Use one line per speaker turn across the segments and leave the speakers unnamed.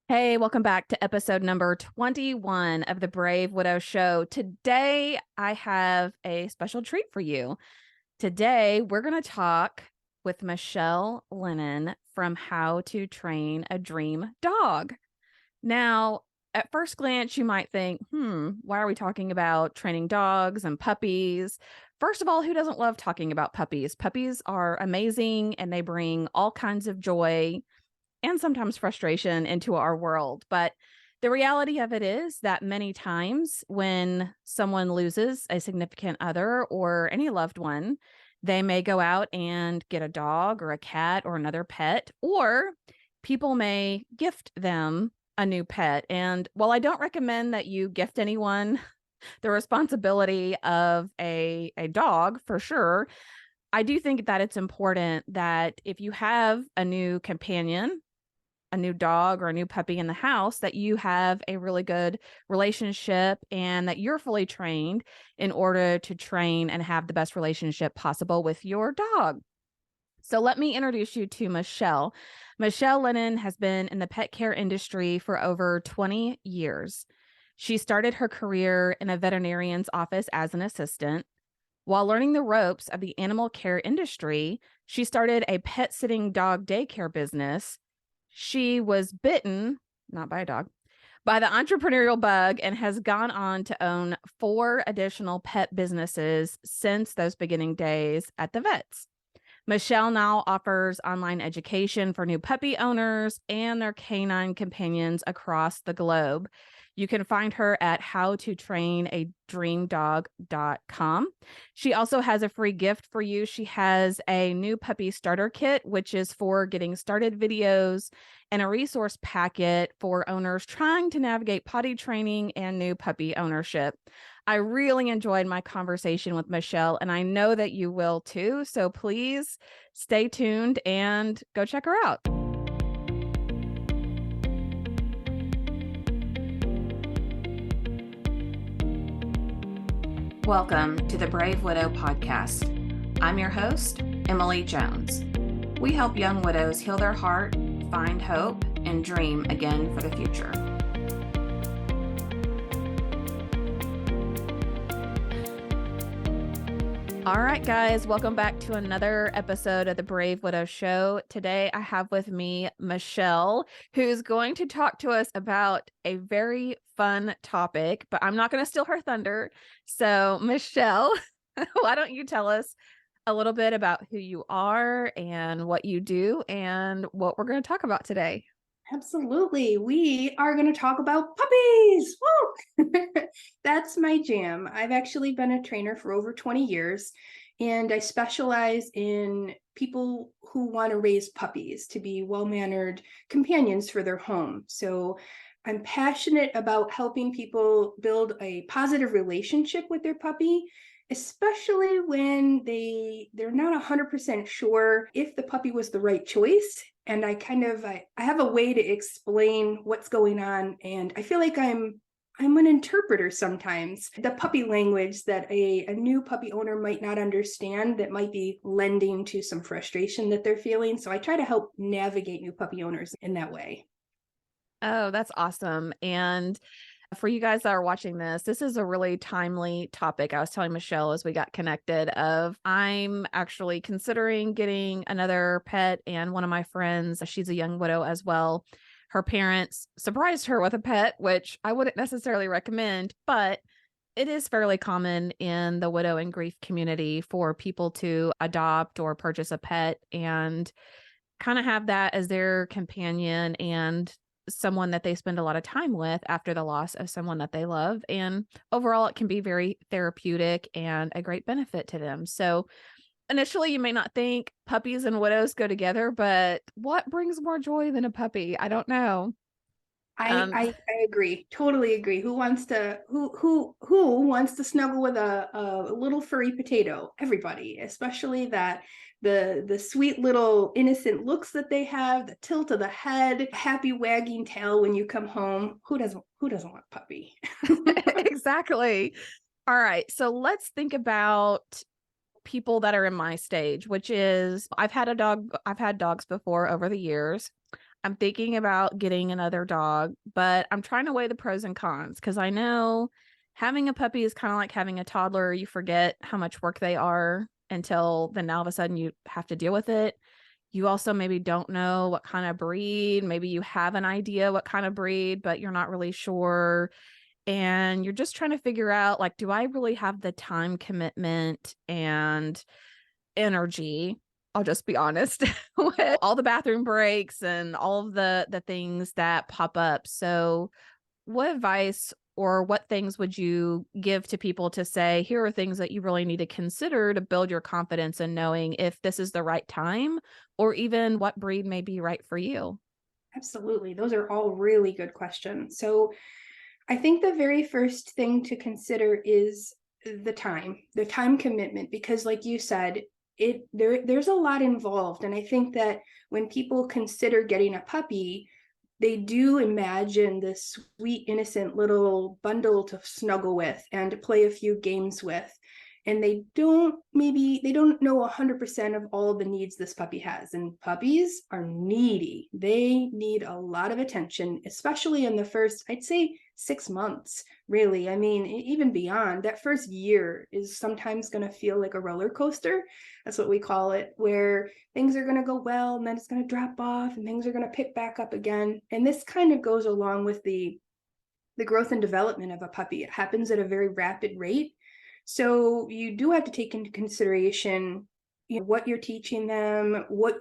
Hey, welcome back to episode number 21 of the Brave Widow Show. Today, I have a special treat for you. Today, we're going to talk with Michele Lennon from How to Train a Dream Dog. Now, at first glance, you might think, why are we talking about training dogs and puppies? First of all, who doesn't love talking about puppies? Puppies are amazing and they bring all kinds of joy and sometimes frustration into our world. But the reality of it is that many times when someone loses a significant other or any loved one, they may go out and get a dog or a cat or another pet, or people may gift them a new pet. And while I don't recommend that you gift anyone the responsibility of a dog for sure, I do think that it's important that if you have a new companion, a new dog or a new puppy in the house, that you have a really good relationship and that you're fully trained in order to train and have the best relationship possible with your dog. So let me introduce you to Michele. Michele Lennon has been in the pet care industry for over 20 years. She started her career in a veterinarian's office as an assistant. While learning the ropes of the animal care industry, she started a pet sitting dog daycare business. She was bitten, not by a dog, by the entrepreneurial bug and has gone on to own 4 additional pet businesses since those beginning days at the vets. Michele now offers online education for new puppy owners and their canine companions across the globe. You can find her at howtotrainadreamdog.com. She also has a free gift for you. She has a new puppy starter kit, which is for getting started videos, and a resource packet for owners trying to navigate potty training and new puppy ownership. I really enjoyed my conversation with Michele, and I know that you will too. So please stay tuned and go check her out. Welcome to the Brave Widow podcast. I'm your host, Emily Jones. We help young widows heal their heart, find hope, and dream again for the future. All right, guys, welcome back to another episode of the Brave Widow Show. Today, I have with me Michele, who's going to talk to us about a very fun topic, but I'm not going to steal her thunder. So, Michele, why don't you tell us a little bit about who you are and what you do and what we're going to talk about today?
Absolutely. We are going to talk about puppies. Woo! That's my jam. I've actually been a trainer for over 20 years, and I specialize in people who want to raise puppies to be well-mannered companions for their home. So I'm passionate about helping people build a positive relationship with their puppy, especially when they're not 100% sure if the puppy was the right choice. And I have a way to explain what's going on, and I feel like I'm an interpreter sometimes. The puppy language that a new puppy owner might not understand, that might be lending to some frustration that they're feeling. So I try to help navigate new puppy owners in that way.
Oh, that's awesome. And for you guys that are watching this is a really timely topic. I was telling Michele as we got connected I'm actually considering getting another pet, and one of my friends, she's a young widow as well. Her parents surprised her with a pet, which I wouldn't necessarily recommend, but it is fairly common in the widow and grief community for people to adopt or purchase a pet and kind of have that as their companion and someone that they spend a lot of time with after the loss of someone that they love. And overall, it can be very therapeutic and a great benefit to them. So initially, you may not think puppies and widows go together, but what brings more joy than a puppy? I don't know.
I agree. Totally agree. Who wants to snuggle with a little furry potato? Everybody, especially that the sweet little innocent looks that they have, the tilt of the head, happy wagging tail when you come home. Who doesn't want a puppy?
Exactly. All right. So let's think about people that are in my stage, which is I've had dogs before over the years. I'm thinking about getting another dog, but I'm trying to weigh the pros and cons because I know having a puppy is kind of like having a toddler. You forget how much work they are until then all of a sudden you have to deal with it. You also maybe don't know what kind of breed. Maybe you have an idea what kind of breed, but you're not really sure. And you're just trying to figure out, like, do I really have the time commitment and energy? I'll just be honest with all the bathroom breaks and all of the things that pop up. So, what advice or what things would you give to people to say, here are things that you really need to consider to build your confidence in knowing if this is the right time or even what breed may be right for you?
Absolutely. Those are all really good questions. So I think the very first thing to consider is the time commitment, because like you said, there's a lot involved. And I think that when people consider getting a puppy, they do imagine this sweet, innocent little bundle to snuggle with and to play a few games with. And they don't know 100% of all the needs this puppy has. And puppies are needy. They need a lot of attention, especially in the first, I'd say, 6 months, really. I mean, even beyond that first year is sometimes going to feel like a roller coaster. That's what we call it, where things are going to go well and then it's going to drop off and things are going to pick back up again. And this kind of goes along with the growth and development of a puppy. It happens at a very rapid rate. So you do have to take into consideration, what you're teaching them, what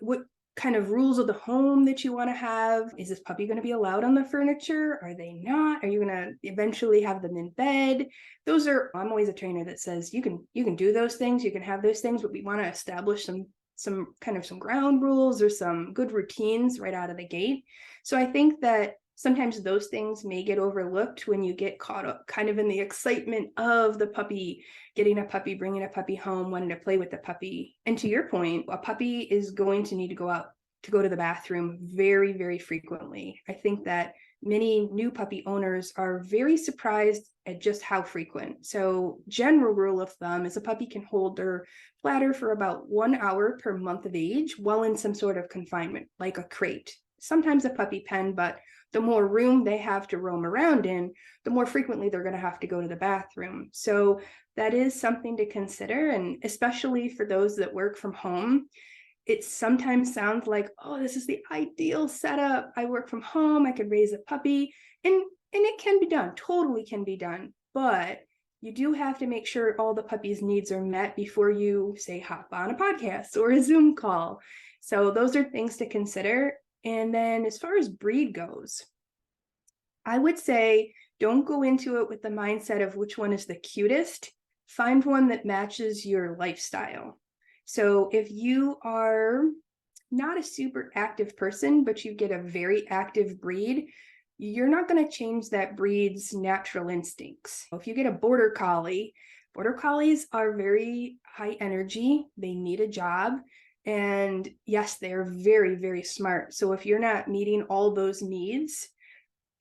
kind of rules of the home that you want to have. Is this puppy going to be allowed on the furniture? Are they not? Are you going to eventually have them in bed? I'm always a trainer that says you can do those things, you can have those things, but we want to establish some ground rules or some good routines right out of the gate. So I think that sometimes those things may get overlooked when you get caught up kind of in the excitement of the puppy, getting a puppy, bringing a puppy home, wanting to play with the puppy. And to your point, a puppy is going to need to go to the bathroom very, very frequently. I think that many new puppy owners are very surprised at just how frequent. So general rule of thumb is a puppy can hold their bladder for about 1 hour per month of age while in some sort of confinement, like a crate. Sometimes a puppy pen, but the more room they have to roam around in, the more frequently they're going to have to go to the bathroom. So that is something to consider. And especially for those that work from home, it sometimes sounds like, oh, this is the ideal setup. I work from home, I could raise a puppy. And it can be done, totally can be done. But you do have to make sure all the puppy's needs are met before you, say, hop on a podcast or a Zoom call. So those are things to consider. And then as far as breed goes, I would say don't go into it with the mindset of which one is the cutest. Find one that matches your lifestyle. So if you are not a super active person, but you get a very active breed, you're not going to change that breed's natural instincts. If you get a border collies are very high energy. They need a job. And yes, they're very, very smart. So if you're not meeting all those needs,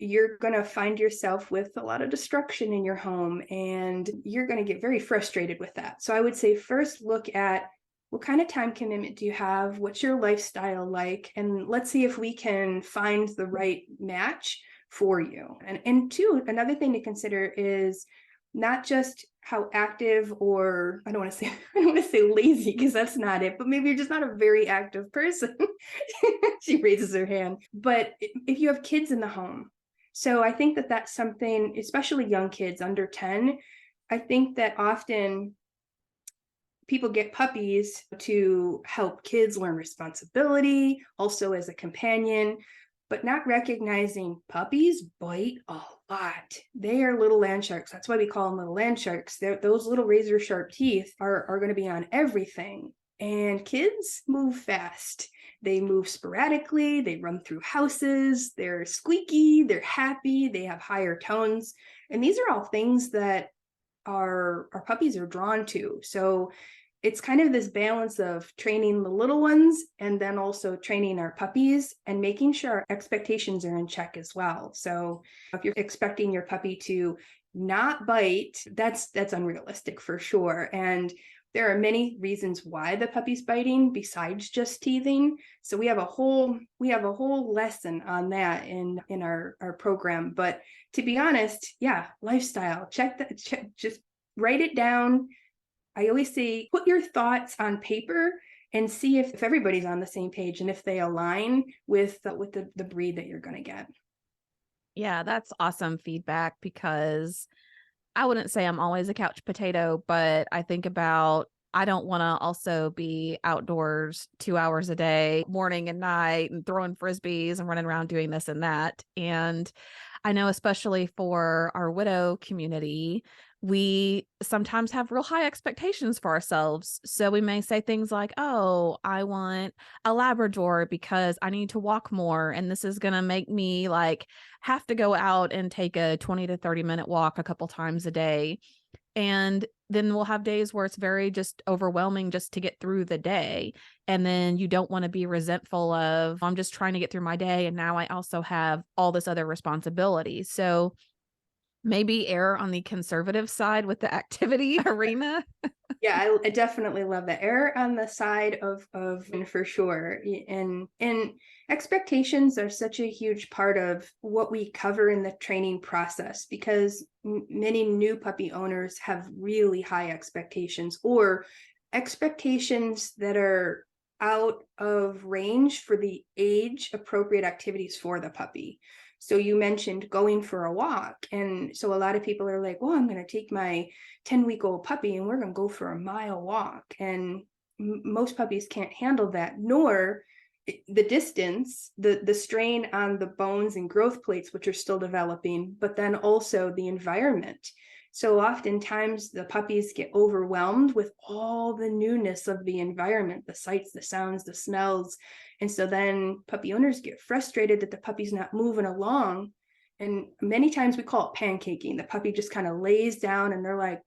you're going to find yourself with a lot of destruction in your home and you're going to get very frustrated with that. So I would say first look at what kind of time commitment do you have? What's your lifestyle like? And let's see if we can find the right match for you. And two, another thing to consider is not just how active, or I don't want to say lazy, because that's not it, but maybe you're just not a very active person. She raises her hand. But if you have kids in the home, so I think that that's something, especially young kids under 10, I think that often people get puppies to help kids learn responsibility, also as a companion, but not recognizing puppies bite a lot. They are little land sharks. That's why we call them little land sharks. Those little razor sharp teeth are going to be on everything. And kids move fast. They move sporadically. They run through houses. They're squeaky. They're happy. They have higher tones. And these are all things that our puppies are drawn to. So it's kind of this balance of training the little ones and then also training our puppies and making sure our expectations are in check as well. So if you're expecting your puppy to not bite, that's unrealistic for sure. And there are many reasons why the puppy's biting besides just teething. So we have a whole lesson on that in our program. But to be honest, yeah, lifestyle, just write it down. I always say, put your thoughts on paper and see if everybody's on the same page and if they align with the breed that you're going to get.
Yeah, that's awesome feedback, because I wouldn't say I'm always a couch potato, but I think about, I don't want to also be outdoors 2 hours a day, morning and night, and throwing frisbees and running around doing this and that. And I know, especially for our widow community, we sometimes have real high expectations for ourselves. So we may say things like, oh, I want a Labrador because I need to walk more. And this is going to make me like have to go out and take a 20 to 30-minute walk a couple times a day. And then we'll have days where it's very just overwhelming just to get through the day. And then you don't want to be resentful of, I'm just trying to get through my day, and now I also have all this other responsibility. So maybe err on the conservative side with the activity arena.
Yeah, I definitely love that. Err on the side of and for sure. And expectations are such a huge part of what we cover in the training process, because many new puppy owners have really high expectations, or expectations that are out of range for the age appropriate activities for the puppy. So you mentioned going for a walk. And so a lot of people are like, well, I'm going to take my 10-week-old puppy and we're going to go for a mile walk. And most puppies can't handle that, nor the distance, the strain on the bones and growth plates, which are still developing, but then also the environment. So oftentimes the puppies get overwhelmed with all the newness of the environment, the sights, the sounds, the smells. And so then puppy owners get frustrated that the puppy's not moving along. And many times we call it pancaking. The puppy just kind of lays down and they're like,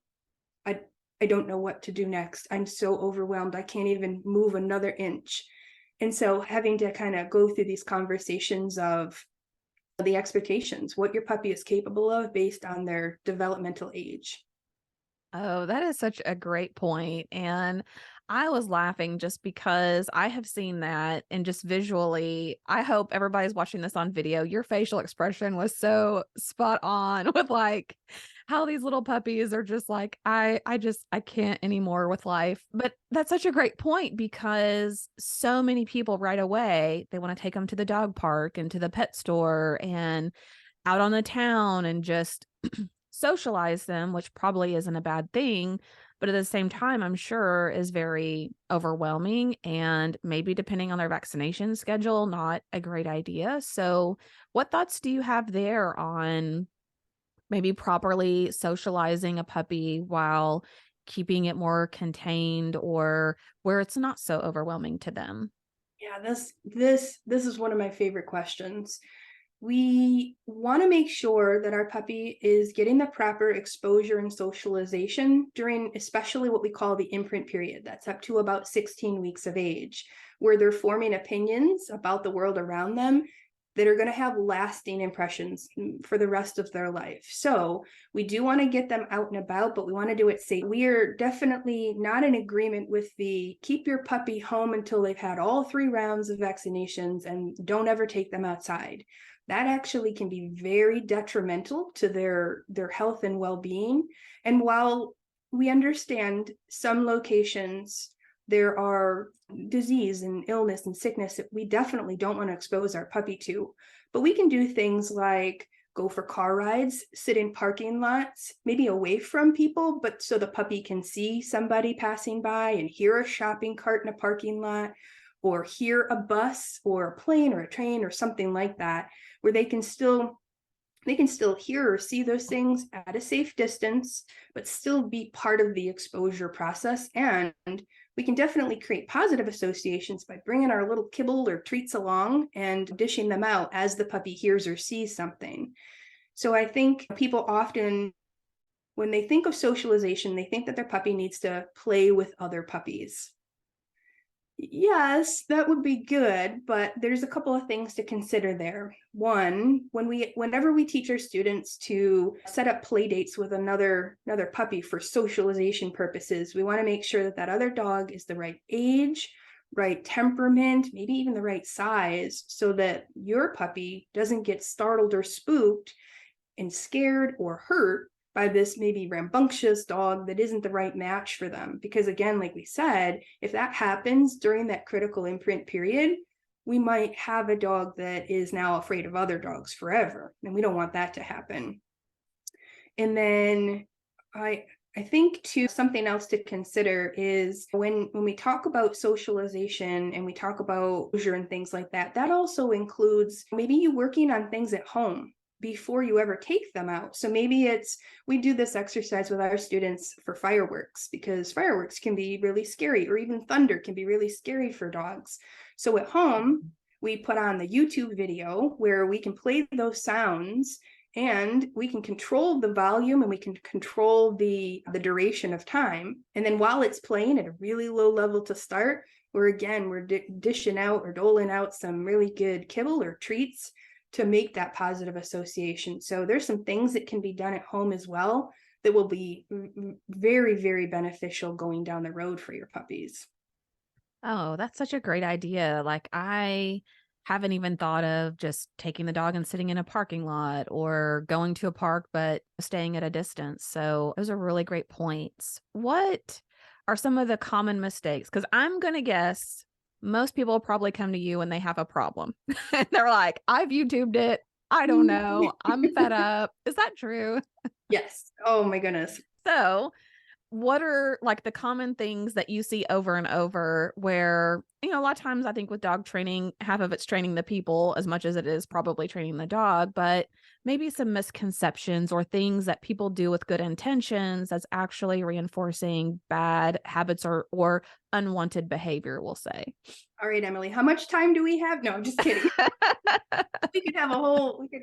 I don't know what to do next. I'm so overwhelmed. I can't even move another inch. And so having to kind of go through these conversations of the expectations, what your puppy is capable of based on their developmental age.
Oh, that is such a great point. And I was laughing just because I have seen that, and just visually, I hope everybody's watching this on video. Your facial expression was so spot on with like how these little puppies are just like, I can't anymore with life. But that's such a great point, because so many people right away, they want to take them to the dog park and to the pet store and out on the town and just socialize them, which probably isn't a bad thing, but at the same time, I'm sure is very overwhelming, and maybe depending on their vaccination schedule, not a great idea. So what thoughts do you have there on maybe properly socializing a puppy while keeping it more contained, or where it's not so overwhelming to them?
Yeah, this is one of my favorite questions. We want to make sure that our puppy is getting the proper exposure and socialization during especially what we call the imprint period. That's up to about 16 weeks of age, where they're forming opinions about the world around them that are going to have lasting impressions for the rest of their life. So we do want to get them out and about, but we want to do it safe. We are definitely not in agreement with the keep your puppy home until they've had all 3 rounds of vaccinations and don't ever take them outside. That actually can be very detrimental to their health and well-being. And while we understand some locations, there are disease and illness and sickness that we definitely don't want to expose our puppy to, but we can do things like go for car rides, sit in parking lots, maybe away from people, but so the puppy can see somebody passing by and hear a shopping cart in a parking lot, or hear a bus or a plane or a train or something like that, where they can still hear or see those things at a safe distance, but still be part of the exposure process. And we can definitely create positive associations by bringing our little kibble or treats along and dishing them out as the puppy hears or sees something. So I think people often, when they think of socialization, they think that their puppy needs to play with other puppies. Yes, that would be good, but there's a couple of things to consider there. One, whenever we teach our students to set up play dates with another puppy for socialization purposes, we want to make sure that that other dog is the right age, right temperament, maybe even the right size, so that your puppy doesn't get startled or spooked and scared or hurt by this maybe rambunctious dog that isn't the right match for them. Because again, like we said, if that happens during that critical imprint period, we might have a dog that is now afraid of other dogs forever. And we don't want that to happen. And then I think too, something else to consider is when we talk about socialization and we talk about closure and things like that, that also includes maybe you working on things at home before you ever take them out. So maybe we do this exercise with our students for fireworks, because fireworks can be really scary, or even thunder can be really scary for dogs. So at home, we put on the YouTube video where we can play those sounds, and we can control the volume and we can control the duration of time. And then while it's playing at a really low level to start, we're dishing out or doling out some really good kibble or treats to make that positive association. So there's some things that can be done at home as well that will be very, very beneficial going down the road for your puppies.
Oh, that's such a great idea. Like, I haven't even thought of just taking the dog and sitting in a parking lot or going to a park, but staying at a distance. So those are really great points. What are some of the common mistakes? Because I'm going to guess most people probably come to you when they have a problem. And they're like, I've YouTubed it. I don't know. I'm fed up. Is that true?
Yes. Oh my goodness.
So, what are like the common things that you see over and over where, a lot of times I think with dog training, half of it's training the people as much as it is probably training the dog, but maybe some misconceptions or things that people do with good intentions that's actually reinforcing bad habits or unwanted behavior, we'll say.
All right, Emily, how much time do we have? No, I'm just kidding. We could have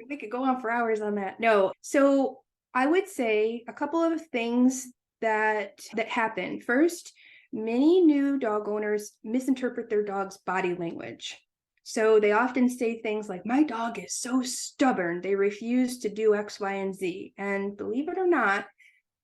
we could go on for hours on that. No. So I would say a couple of things that happen. First, many new dog owners misinterpret their dog's body language. So they often say things like, my dog is so stubborn, they refuse to do X, Y, and Z. And believe it or not,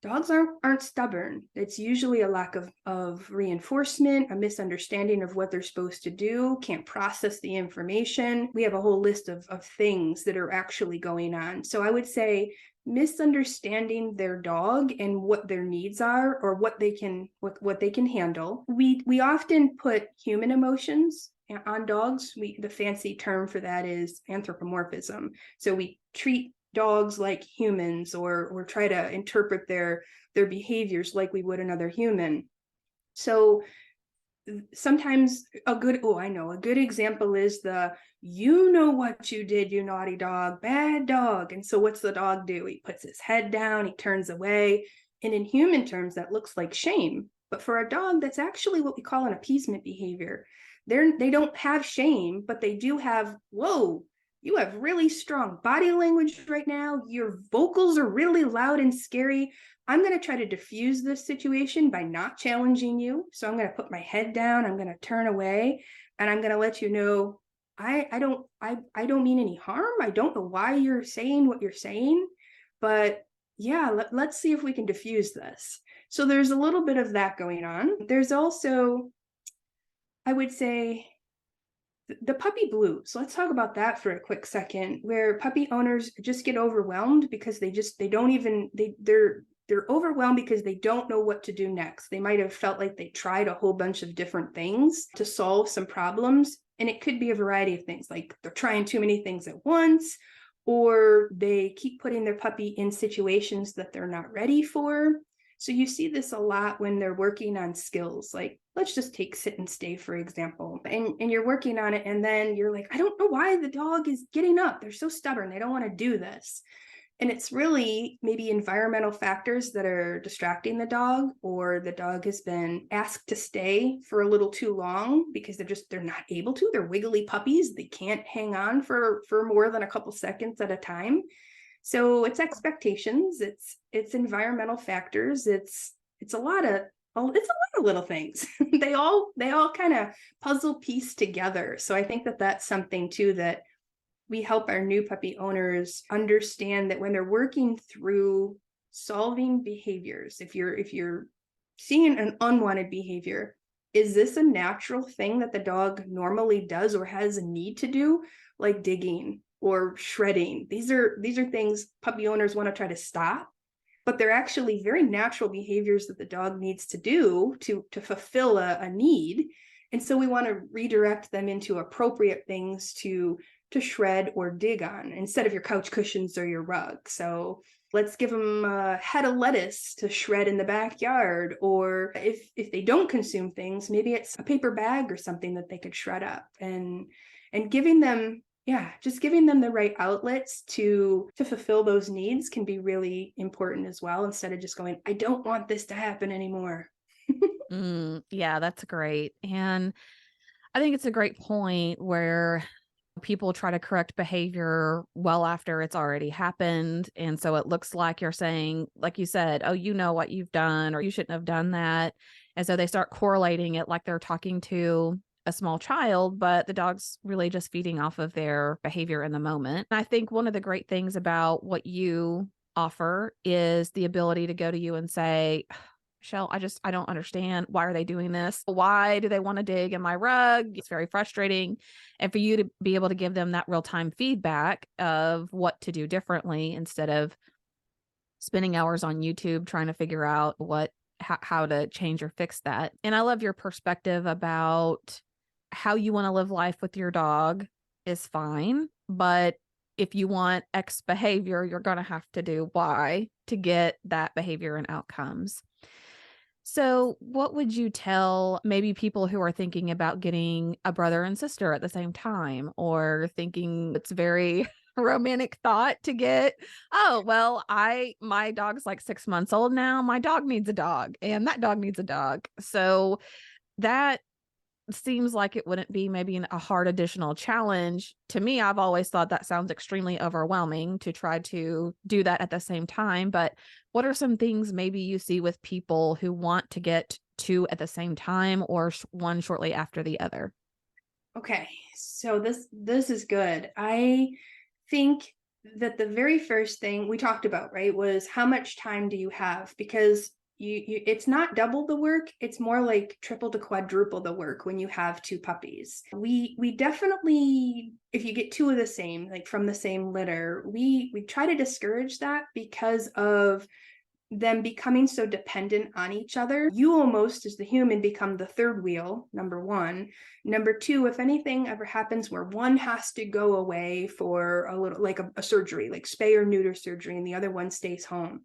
dogs aren't stubborn. It's usually a lack of reinforcement, a misunderstanding of what they're supposed to do, can't process the information. We have a whole list of things that are actually going on. So I would say misunderstanding their dog and what their needs are, or what they can handle. We often put human emotions on dogs. The fancy term for that is anthropomorphism. So we treat dogs like humans, or try to interpret their behaviors like we would another human. So sometimes a good example is you know what you did, you naughty dog, bad dog. And so what's the dog do? He puts his head down, he turns away. And in human terms, that looks like shame. But for a dog, that's actually what we call an appeasement behavior. They don't have shame, but they do have, whoa, you have really strong body language right now. Your vocals are really loud and scary. I'm going to try to diffuse this situation by not challenging you. So I'm going to put my head down. I'm going to turn away, and I'm going to let you know I don't mean any harm. I don't know why you're saying what you're saying, but yeah, let's see if we can diffuse this. So there's a little bit of that going on. There's also, I would say, the puppy blues. Let's talk about that for a quick second, where puppy owners just get overwhelmed because they're overwhelmed because they don't know what to do next. They might have felt like they tried a whole bunch of different things to solve some problems. And it could be a variety of things, like they're trying too many things at once, or they keep putting their puppy in situations that they're not ready for. So you see this a lot when they're working on skills, like let's just take sit and stay, for example, and you're working on it, and then you're like, I don't know why the dog is getting up. They're so stubborn. They don't want to do this. And it's really maybe environmental factors that are distracting the dog, or the dog has been asked to stay for a little too long because they're not able to. They're wiggly puppies. They can't hang on for more than a couple seconds at a time. So it's expectations, it's environmental factors, it's a lot of Oh, it's a lot of little things. They all kind of puzzle piece together. So I think that that's something too that we help our new puppy owners understand, that when they're working through solving behaviors, if you're seeing an unwanted behavior, is this a natural thing that the dog normally does or has a need to do, like digging or shredding? These are things puppy owners want to try to stop, but they're actually very natural behaviors that the dog needs to do to fulfill a need. And so we want to redirect them into appropriate things to shred or dig on instead of your couch cushions or your rug. So let's give them a head of lettuce to shred in the backyard, or if they don't consume things, maybe it's a paper bag or something that they could shred up. And giving them, yeah, just giving them the right outlets to fulfill those needs can be really important as well, instead of just going, I don't want this to happen anymore.
Yeah, that's great. And I think it's a great point where people try to correct behavior well after it's already happened. And so it looks like you're saying, like you said, oh, you know what you've done, or you shouldn't have done that. And so they start correlating it like they're talking to a small child, but the dog's really just feeding off of their behavior in the moment. And I think one of the great things about what you offer is the ability to go to you and say, Michelle, I don't understand. Why are they doing this? Why do they want to dig in my rug? It's very frustrating. And for you to be able to give them that real time feedback of what to do differently instead of spending hours on YouTube trying to figure out how to change or fix that. And I love your perspective about how you want to live life with your dog is fine, but if you want X behavior, you're going to have to do Y to get that behavior and outcomes. So, what would you tell maybe people who are thinking about getting a brother and sister at the same time, or thinking it's very romantic thought to get, oh, well, my dog's like 6 months old now. My dog needs a dog, and that dog needs a dog. So that seems like it wouldn't be maybe a hard additional challenge. To me, I've always thought that sounds extremely overwhelming to try to do that at the same time. But what are some things maybe you see with people who want to get two at the same time, or one shortly after the other?
Okay, so this is good. I think that the very first thing we talked about, right, was how much time do you have? Because you it's not double the work, it's more like triple to quadruple the work when you have two puppies. We definitely, if you get two of the same, like from the same litter, we try to discourage that because of them becoming so dependent on each other. You almost, as the human, become the third wheel, number one. Number two, if anything ever happens where one has to go away for a little, like a surgery, like spay or neuter surgery, and the other one stays home,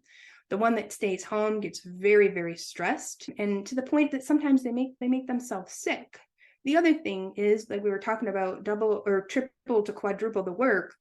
the one that stays home gets very, very stressed, and to the point that sometimes they make themselves sick. The other thing is, like we were talking about, double or triple to quadruple the work.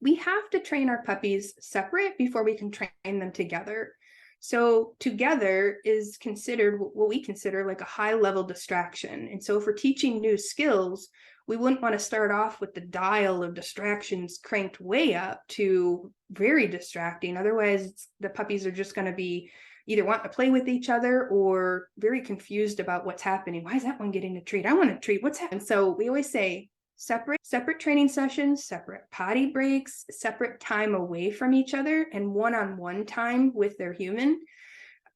We have to train our puppies separate before we can train them together. So together is considered what we consider like a high level distraction. And so if we're teaching new skills, we wouldn't want to start off with the dial of distractions cranked way up to very distracting. Otherwise, the puppies are just going to be either wanting to play with each other or very confused about what's happening. Why is that one getting a treat? I want a treat. What's happening? So we always say separate training sessions, separate potty breaks, separate time away from each other, and one-on-one time with their human.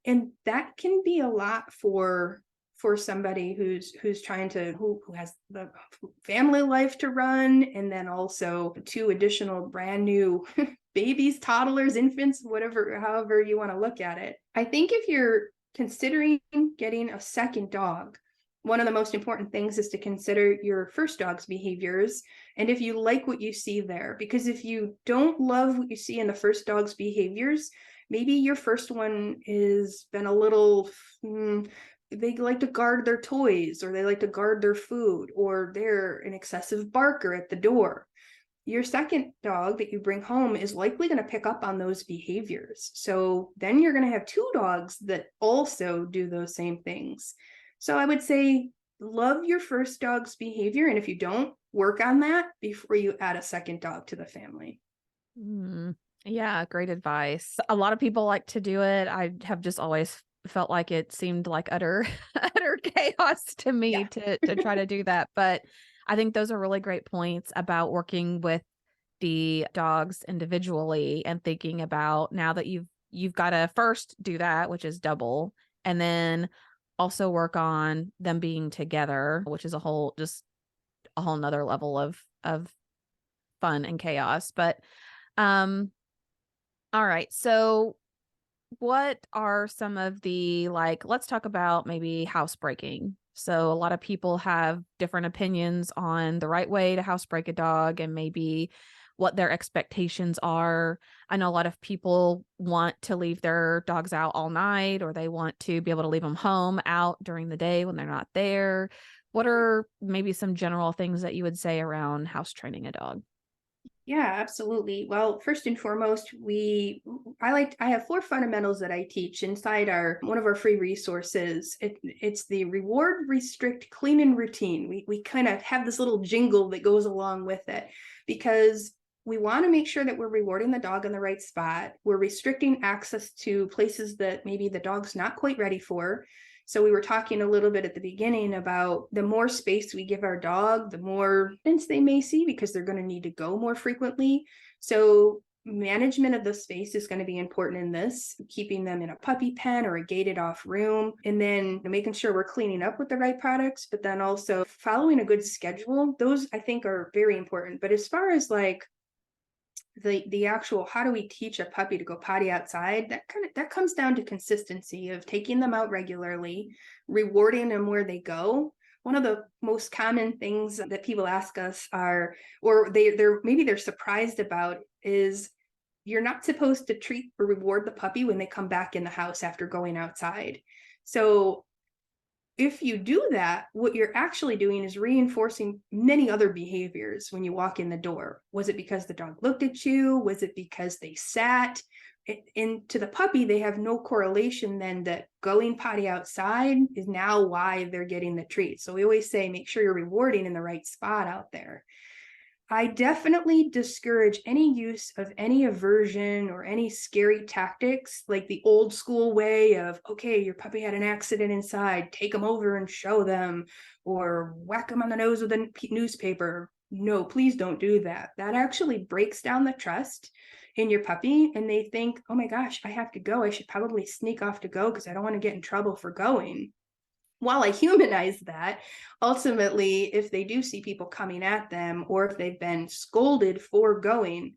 And that can be a lot for somebody who's trying to who has the family life to run, and then also two additional brand new babies, toddlers, infants, whatever, however you want to look at it. I think if you're considering getting a second dog, one of the most important things is to consider your first dog's behaviors, and if you like what you see there. Because if you don't love what you see in the first dog's behaviors, maybe your first one is been a little, they like to guard their toys, or they like to guard their food, or they're an excessive barker at the door. Your second dog that you bring home is likely going to pick up on those behaviors. So then you're going to have two dogs that also do those same things. So I would say love your first dog's behavior. And if you don't, work on that before you add a second dog to the family.
Yeah, great advice. A lot of people like to do it. I have just always felt like it seemed like utter utter chaos to me
Yeah.
to try to do that. But I think those are really great points about working with the dogs individually and thinking about now that you've got to first do that, which is double, and then also work on them being together, which is a whole nother level of fun and chaos. But um all right. So what are some of the, like, let's talk about maybe housebreaking. So a lot of people have different opinions on the right way to housebreak a dog and maybe what their expectations are. I know a lot of people want to leave their dogs out all night, or they want to be able to leave them home out during the day when they're not there. What are maybe some general things that you would say around house training a dog?
Yeah, absolutely. Well, first and foremost, I have 4 fundamentals that I teach inside our one of our free resources. It's the reward, restrict, clean, and routine. We kind of have this little jingle that goes along with it because we want to make sure that we're rewarding the dog in the right spot. We're restricting access to places that maybe the dog's not quite ready for. So we were talking a little bit at the beginning about the more space we give our dog, the more things they may see because they're going to need to go more frequently. So management of the space is going to be important in this, keeping them in a puppy pen or a gated off room, and then making sure we're cleaning up with the right products, but then also following a good schedule. Those I think are very important. But as far as like the actual how do we teach a puppy to go potty outside, that comes down to consistency of taking them out regularly, rewarding them where they go. One of the most common things that people ask us are, or they're surprised about, is you're not supposed to treat or reward the puppy when they come back in the house after going outside. So if you do that, what you're actually doing is reinforcing many other behaviors when you walk in the door. Was it because the dog looked at you? Was it because they sat? And to the puppy, they have no correlation then that going potty outside is now why they're getting the treat. So we always say, make sure you're rewarding in the right spot out there. I definitely discourage any use of any aversion or any scary tactics, like the old school way of, okay, your puppy had an accident inside, take them over and show them, or whack them on the nose with a newspaper. No, please don't do that. That actually breaks down the trust in your puppy, and they think, oh my gosh, I have to go. I should probably sneak off to go because I don't want to get in trouble for going. While I humanize that, ultimately, if they do see people coming at them or if they've been scolded for going,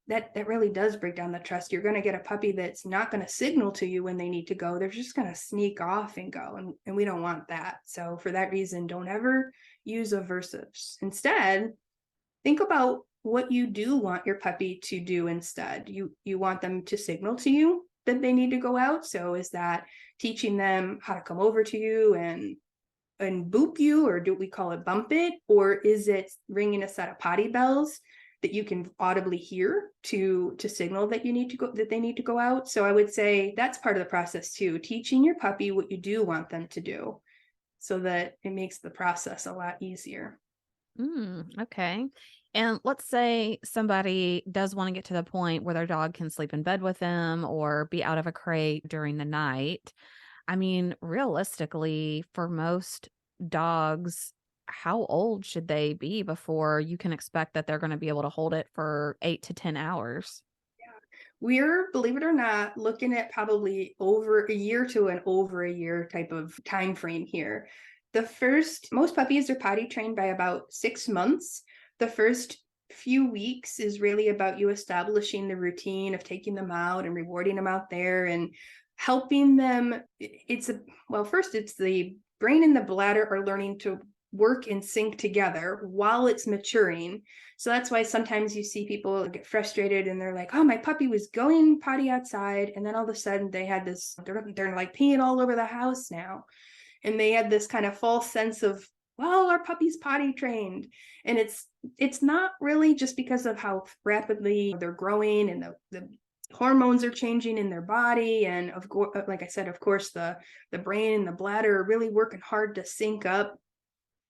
that really does break down the trust. You're going to get a puppy that's not going to signal to you when they need to go. They're just going to sneak off and go. And we don't want that. So for that reason, don't ever use aversives. Instead, think about what you do want your puppy to do instead. You want them to signal to you that they need to go out. So is that teaching them how to come over to you and boop you, or do we call it bump it? Or is it ringing a set of potty bells that you can audibly hear to signal that you need to go, that they need to go out? So I would say that's part of the process too, teaching your puppy what you do want them to do so that it makes the process a lot easier.
Okay. And let's say somebody does want to get to the point where their dog can sleep in bed with them or be out of a crate during the night. I mean, realistically, for most dogs, how old should they be before you can expect that they're going to be able to hold it for 8 to 10 hours?
We're, believe it or not, looking at probably over a year to an over a year type of time frame here. Most puppies are potty trained by about 6 months. The first few weeks is really about you establishing the routine of taking them out and rewarding them out there and helping them. First it's the brain and the bladder are learning to work and sync together while it's maturing. So that's why sometimes you see people get frustrated and they're like, oh, my puppy was going potty outside. And then all of a sudden they're like peeing all over the house now. And they had this kind of false sense of, well, our puppy's potty trained. And it's not really just because of how rapidly they're growing and the hormones are changing in their body. And of course, like I said, of course, the brain and the bladder are really working hard to sync up.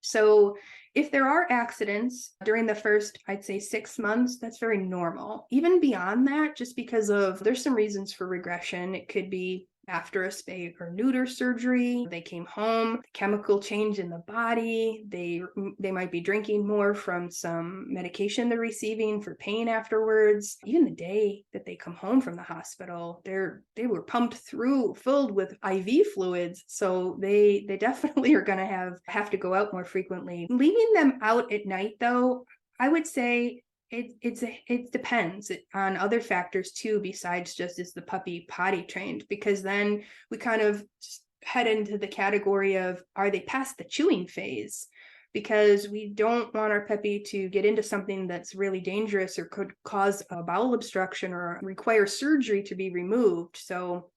So if there are accidents during the first, I'd say 6 months, that's very normal. Even beyond that, just because there's some reasons for regression. It could be after a spay or neuter surgery. They came home, chemical change in the body. They might be drinking more from some medication they're receiving for pain afterwards. Even the day that they come home from the hospital, they were pumped through, filled with IV fluids. So they definitely are going to have to go out more frequently. Leaving them out at night, though, I would say it depends on other factors too, besides just is the puppy potty trained, because then we kind of head into the category of, are they past the chewing phase? Because we don't want our puppy to get into something that's really dangerous or could cause a bowel obstruction or require surgery to be removed. So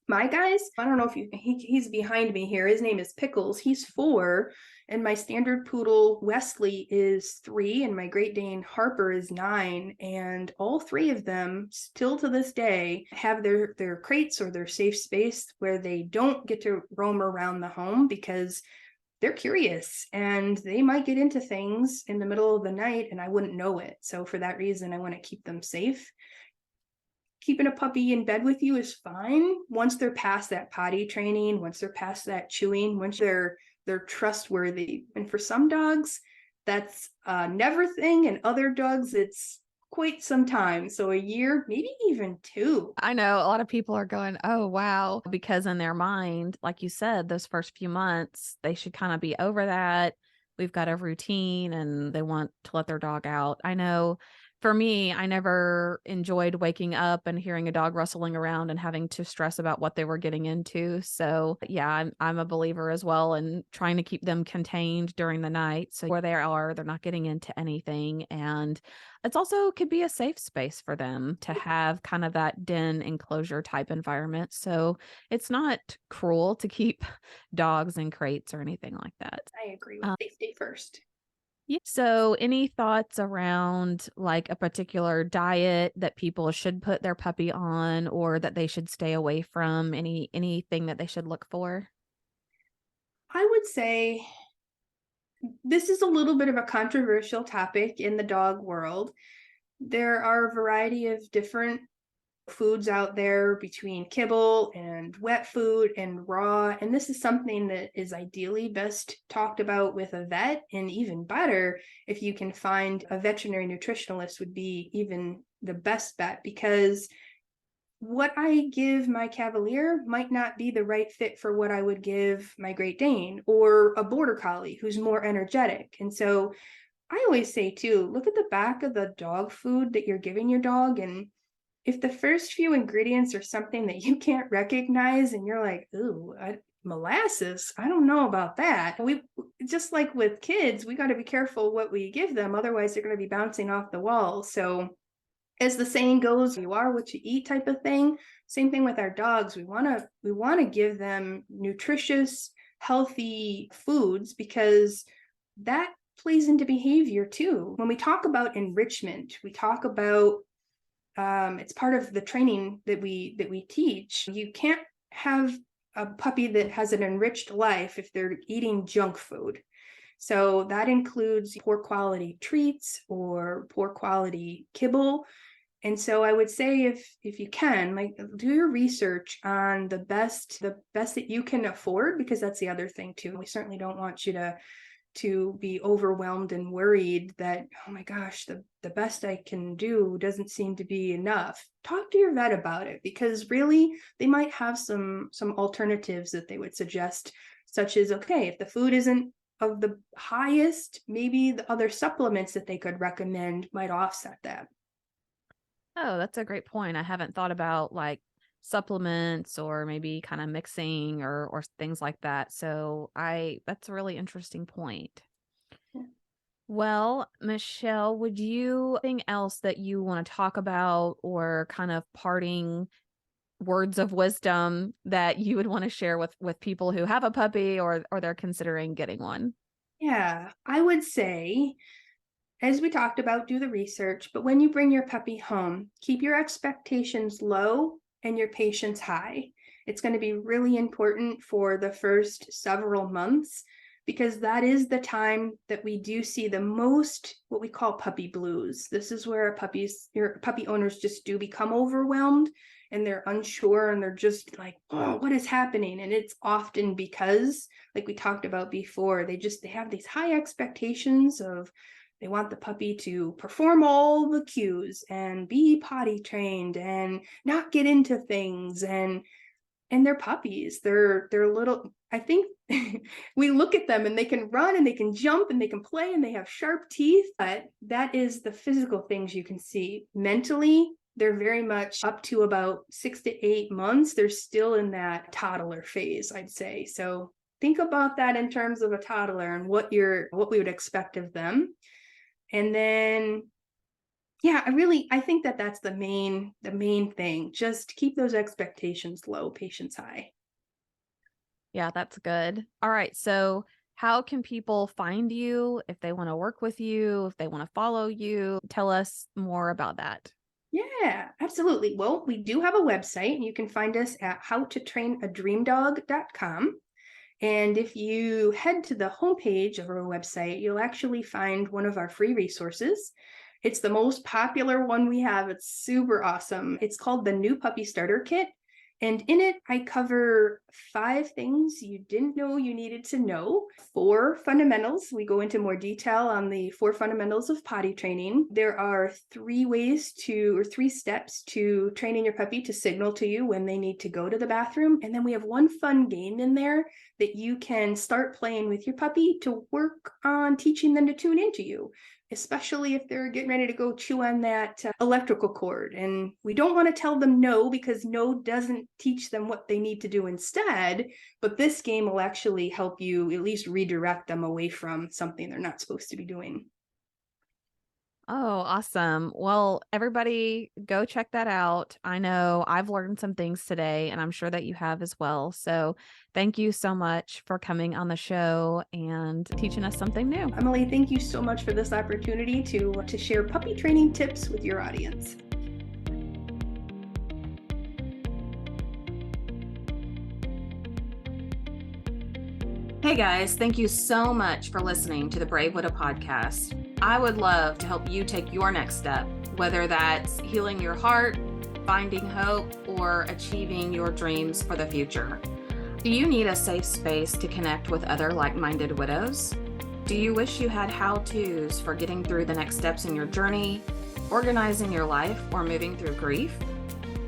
my guys, I don't know if he's behind me here. His name is Pickles. He's 4. And my standard poodle, Wesley, is 3. And my Great Dane, Harper, is 9. And all 3 of them, still to this day, have their crates or their safe space where they don't get to roam around the home because they're curious and they might get into things in the middle of the night and I wouldn't know it. So for that reason, I want to keep them safe. Keeping a puppy in bed with you is fine once they're past that potty training, once they're past that chewing, once they're trustworthy. And for some dogs, that's a never thing, and other dogs, it's quite some time. So a year, maybe even 2.
I know a lot of people are going, oh, wow, because in their mind, like you said, those first few months, they should kind of be over that. We've got a routine and they want to let their dog out. I know for me, I never enjoyed waking up and hearing a dog rustling around and having to stress about what they were getting into. So yeah, I'm a believer as well in trying to keep them contained during the night. So where they are, they're not getting into anything. And it's also could be a safe space for them to have kind of that den enclosure type environment. So it's not cruel to keep dogs in crates or anything like that.
I agree with safety first.
Yeah. So any thoughts around like a particular diet that people should put their puppy on or that they should stay away from? Anything that they should look for?
I would say this is a little bit of a controversial topic in the dog world. There are a variety of different foods out there between kibble and wet food and raw. And this is something that is ideally best talked about with a vet, and even better if you can find a veterinary nutritionalist would be even the best bet, because what I give my Cavalier might not be the right fit for what I would give my Great Dane or a Border Collie who's more energetic. And so I always say too, look at the back of the dog food that you're giving your dog, and if the first few ingredients are something that you can't recognize and you're like, ooh, molasses, I don't know about that. We just like with kids, we got to be careful what we give them. Otherwise, they're going to be bouncing off the wall. So as the saying goes, you are what you eat type of thing. Same thing with our dogs. We want to give them nutritious, healthy foods because that plays into behavior too. When we talk about enrichment, we talk about it's part of the training that we teach. You can't have a puppy that has an enriched life if they're eating junk food. So that includes poor quality treats or poor quality kibble. And so I would say if you can, like, do your research on the best that you can afford, because that's the other thing too. We certainly don't want you to be overwhelmed and worried that, oh my gosh, the best I can do doesn't seem to be enough. Talk to your vet about it, because really they might have some alternatives that they would suggest, such as, okay, if the food isn't of the highest, maybe the other supplements that they could recommend might offset that.
Oh, that's a great point. I haven't thought about like supplements or maybe kind of mixing or things like that. So that's a really interesting point.
Yeah.
Well, Michelle, would you anything else that you want to talk about or kind of parting words of wisdom that you would want to share with people who have a puppy or they're considering getting one?
Yeah, I would say, as we talked about, do the research, but when you bring your puppy home, keep your expectations low and your patience high. It's going to be really important for the first several months, because that is the time that we do see the most what we call puppy blues. This is where your puppy owners just do become overwhelmed and they're unsure and they're just like, oh, what is happening? And it's often because, like we talked about before, they have these high expectations of, they want the puppy to perform all the cues and be potty trained and not get into things, and they're puppies. They're little, I think we look at them and they can run and they can jump and they can play and they have sharp teeth, but that is the physical things you can see. Mentally, they're very much up to about 6 to 8 months. They're still in that toddler phase, I'd say. So think about that in terms of a toddler and what we would expect of them. And then, yeah, I think that that's the main thing. Just keep those expectations low, patience high.
Yeah, that's good. All right. So how can people find you if they want to work with you, if they want to follow you? Tell us more about that.
Yeah, absolutely. Well, we do have a website, and you can find us at howtotrainadreamdog.com. And if you head to the homepage of our website, you'll actually find one of our free resources. It's the most popular one we have. It's super awesome. It's called the New Puppy Starter Kit. And in it, I cover 5 things you didn't know you needed to know. 4 fundamentals. We go into more detail on the 4 fundamentals of potty training. There are 3 steps to training your puppy to signal to you when they need to go to the bathroom. And then we have 1 fun game in there that you can start playing with your puppy to work on teaching them to tune into you, especially if they're getting ready to go chew on that electrical cord. And we don't want to tell them no, because no doesn't teach them what they need to do instead. But this game will actually help you at least redirect them away from something they're not supposed to be doing.
Oh, awesome. Well, everybody go check that out. I know I've learned some things today, and I'm sure that you have as well. So thank you so much for coming on the show and teaching us something new.
Emily, thank you so much for this opportunity to share puppy training tips with your audience.
Hey guys, thank you so much for listening to the Brave Widow podcast. I would love to help you take your next step, whether that's healing your heart, finding hope, or achieving your dreams for the future. Do you need a safe space to connect with other like-minded widows? Do you wish you had how-tos for getting through the next steps in your journey, organizing your life, or moving through grief?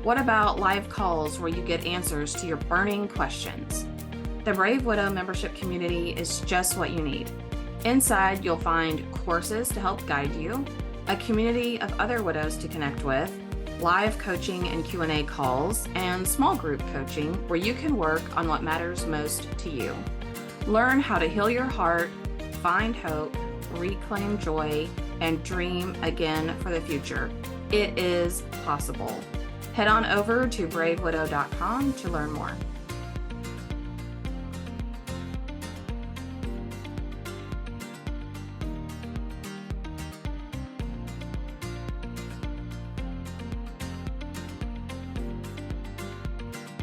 What about live calls where you get answers to your burning questions? The Brave Widow membership community is just what you need. Inside, you'll find courses to help guide you, a community of other widows to connect with, live coaching and Q&A calls, and small group coaching where you can work on what matters most to you. Learn how to heal your heart, find hope, reclaim joy, and dream again for the future. It is possible. Head on over to bravewidow.com to learn more.